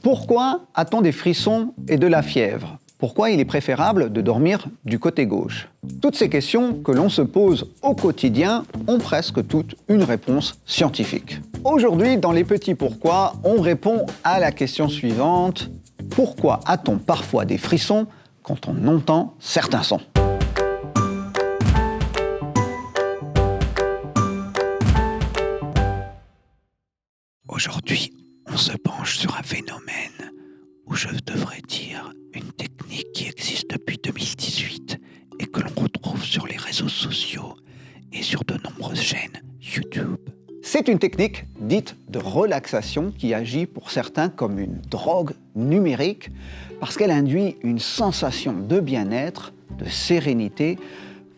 Pourquoi a-t-on des frissons et de la fièvre ? Pourquoi il est préférable de dormir du côté gauche ? Toutes ces questions que l'on se pose au quotidien ont presque toutes une réponse scientifique. Aujourd'hui, dans les petits pourquoi, on répond à la question suivante. Pourquoi a-t-on parfois des frissons quand on entend certains sons ? Aujourd'hui, on se penche sur un phénomène, ou je devrais dire une technique qui existe depuis 2018 et que l'on retrouve sur les réseaux sociaux et sur de nombreuses chaînes YouTube. C'est une technique dite de relaxation qui agit pour certains comme une drogue numérique parce qu'elle induit une sensation de bien-être, de sérénité,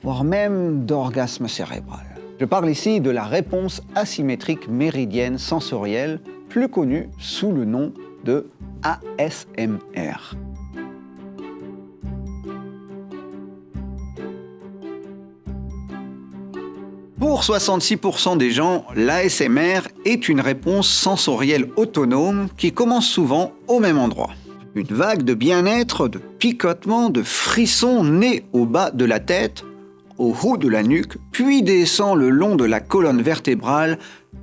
voire même d'orgasme cérébral. Je parle ici de la réponse asymétrique méridienne sensorielle, plus connue sous le nom de ASMR. Pour 66% des gens, l'ASMR est une réponse sensorielle autonome qui commence souvent au même endroit. Une vague de bien-être, de picotement, de frissons naît au bas de la tête, au haut de la nuque, puis descend le long de la colonne vertébrale,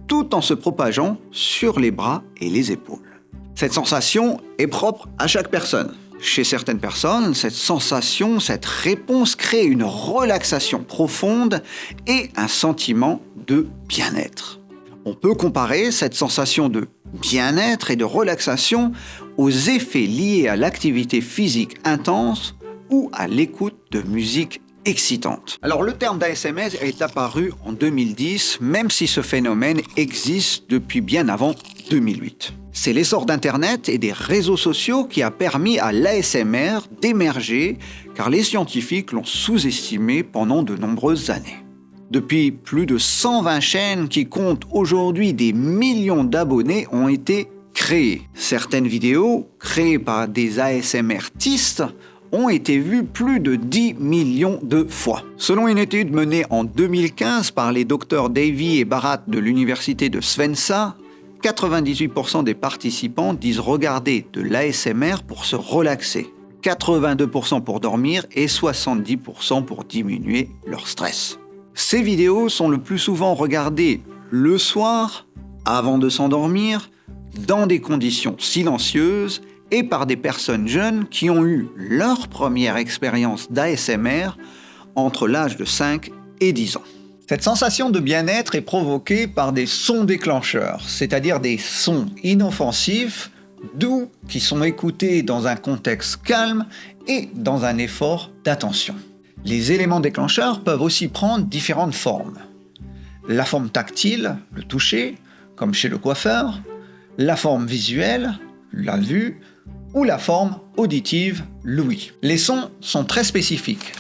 tout en se propageant sur les bras et les épaules. Cette sensation est propre à chaque personne. Chez certaines personnes, cette sensation, cette réponse crée une relaxation profonde et un sentiment de bien-être. On peut comparer cette sensation de bien-être et de relaxation aux effets liés à l'activité physique intense ou à l'écoute de musique excitante. Alors le terme d'ASMR est apparu en 2010, même si ce phénomène existe depuis bien avant 2008. C'est l'essor d'Internet et des réseaux sociaux qui a permis à l'ASMR d'émerger, car les scientifiques l'ont sous-estimé pendant de nombreuses années. Depuis, plus de 120 chaînes qui comptent aujourd'hui des millions d'abonnés ont été créées. Certaines vidéos, créées par des ASMRtistes, ont été vues plus de 10 millions de fois. Selon une étude menée en 2015 par les docteurs Davy et Barat de l'université de Svensa, 98% des participants disent regarder de l'ASMR pour se relaxer, 82% pour dormir et 70% pour diminuer leur stress. Ces vidéos sont le plus souvent regardées le soir, avant de s'endormir, dans des conditions silencieuses et par des personnes jeunes qui ont eu leur première expérience d'ASMR entre l'âge de 5 et 10 ans. Cette sensation de bien-être est provoquée par des sons déclencheurs, c'est-à-dire des sons inoffensifs, doux, qui sont écoutés dans un contexte calme et dans un effort d'attention. Les éléments déclencheurs peuvent aussi prendre différentes formes. La forme tactile, le toucher, comme chez le coiffeur, la forme visuelle, la vue, ou la forme auditive, l'ouïe. Les sons sont très spécifiques.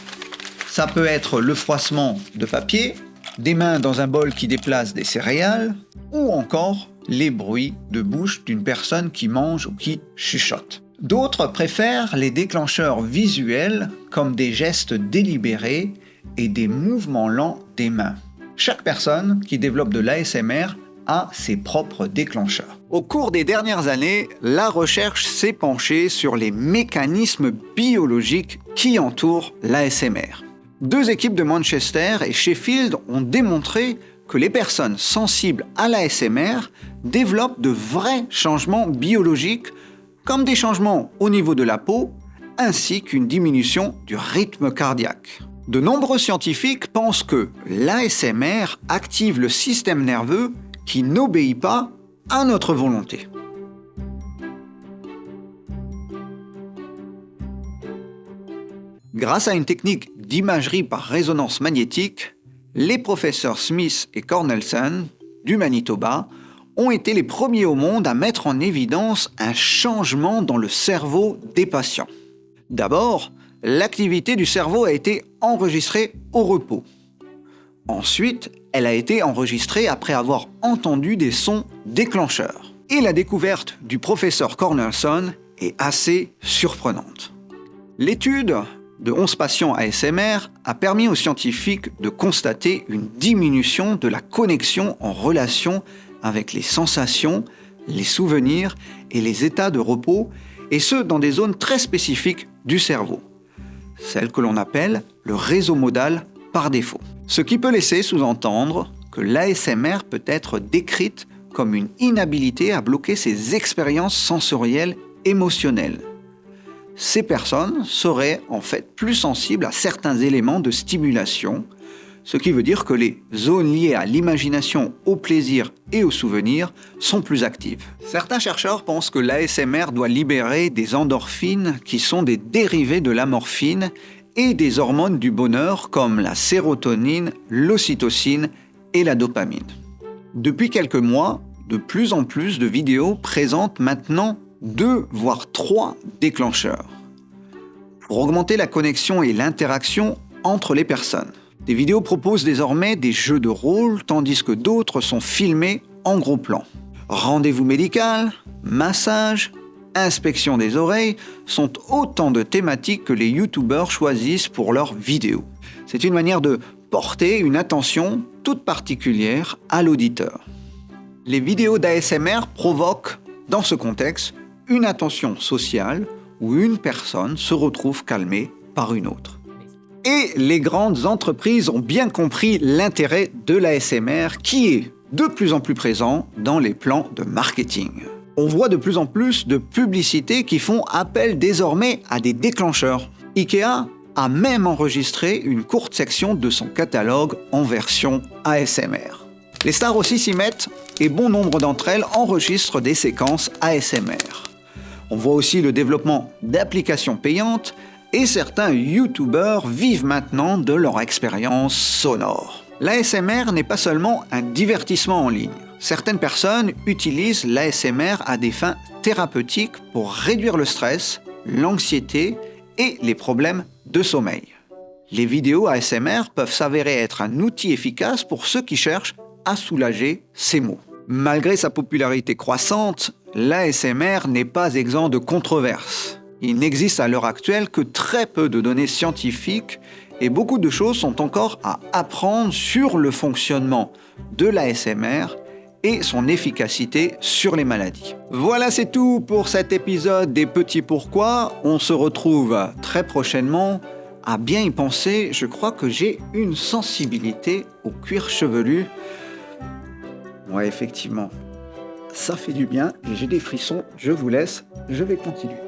Ça peut être le froissement de papier, des mains dans un bol qui déplace des céréales, ou encore les bruits de bouche d'une personne qui mange ou qui chuchote. D'autres préfèrent les déclencheurs visuels comme des gestes délibérés et des mouvements lents des mains. Chaque personne qui développe de l'ASMR a ses propres déclencheurs. Au cours des dernières années, la recherche s'est penchée sur les mécanismes biologiques qui entourent l'ASMR. Deux équipes de Manchester et Sheffield ont démontré que les personnes sensibles à l'ASMR développent de vrais changements biologiques, comme des changements au niveau de la peau, ainsi qu'une diminution du rythme cardiaque. De nombreux scientifiques pensent que l'ASMR active le système nerveux qui n'obéit pas à notre volonté. Grâce à une technique d'imagerie par résonance magnétique, les professeurs Smith et Cornelsen du Manitoba ont été les premiers au monde à mettre en évidence un changement dans le cerveau des patients. D'abord, l'activité du cerveau a été enregistrée au repos. Ensuite, elle a été enregistrée après avoir entendu des sons déclencheurs. Et la découverte du professeur Cornelsen est assez surprenante. L'étude de 11 patients ASMR a permis aux scientifiques de constater une diminution de la connexion en relation avec les sensations, les souvenirs et les états de repos, et ce dans des zones très spécifiques du cerveau, celles que l'on appelle le réseau modal par défaut. Ce qui peut laisser sous-entendre que l'ASMR peut être décrite comme une inhabilité à bloquer ses expériences sensorielles émotionnelles. Ces personnes seraient en fait plus sensibles à certains éléments de stimulation, ce qui veut dire que les zones liées à l'imagination, au plaisir et au souvenir sont plus actives. Certains chercheurs pensent que l'ASMR doit libérer des endorphines qui sont des dérivés de la morphine et des hormones du bonheur comme la sérotonine, l'ocytocine et la dopamine. Depuis quelques mois, de plus en plus de vidéos présentent maintenant 2 voire 3 déclencheurs pour augmenter la connexion et l'interaction entre les personnes. Des vidéos proposent désormais des jeux de rôle, tandis que d'autres sont filmés en gros plan. Rendez-vous médical, massage, inspection des oreilles sont autant de thématiques que les youtubeurs choisissent pour leurs vidéos. C'est une manière de porter une attention toute particulière à l'auditeur. Les vidéos d'ASMR provoquent, dans ce contexte, une attention sociale où une personne se retrouve calmée par une autre. Et les grandes entreprises ont bien compris l'intérêt de l'ASMR qui est de plus en plus présent dans les plans de marketing. On voit de plus en plus de publicités qui font appel désormais à des déclencheurs. IKEA a même enregistré une courte section de son catalogue en version ASMR. Les stars aussi s'y mettent et bon nombre d'entre elles enregistrent des séquences ASMR. On voit aussi le développement d'applications payantes et certains youtubeurs vivent maintenant de leur expérience sonore. L'ASMR n'est pas seulement un divertissement en ligne. Certaines personnes utilisent l'ASMR à des fins thérapeutiques pour réduire le stress, l'anxiété et les problèmes de sommeil. Les vidéos ASMR peuvent s'avérer être un outil efficace pour ceux qui cherchent à soulager ces maux. Malgré sa popularité croissante, l'ASMR n'est pas exempt de controverses. Il n'existe à l'heure actuelle que très peu de données scientifiques et beaucoup de choses sont encore à apprendre sur le fonctionnement de l'ASMR et son efficacité sur les maladies. Voilà, c'est tout pour cet épisode des Petits Pourquoi. On se retrouve très prochainement. À bien y penser, je crois que j'ai une sensibilité au cuir chevelu. Ouais, effectivement, ça fait du bien et j'ai des frissons. Je vous laisse, je vais continuer.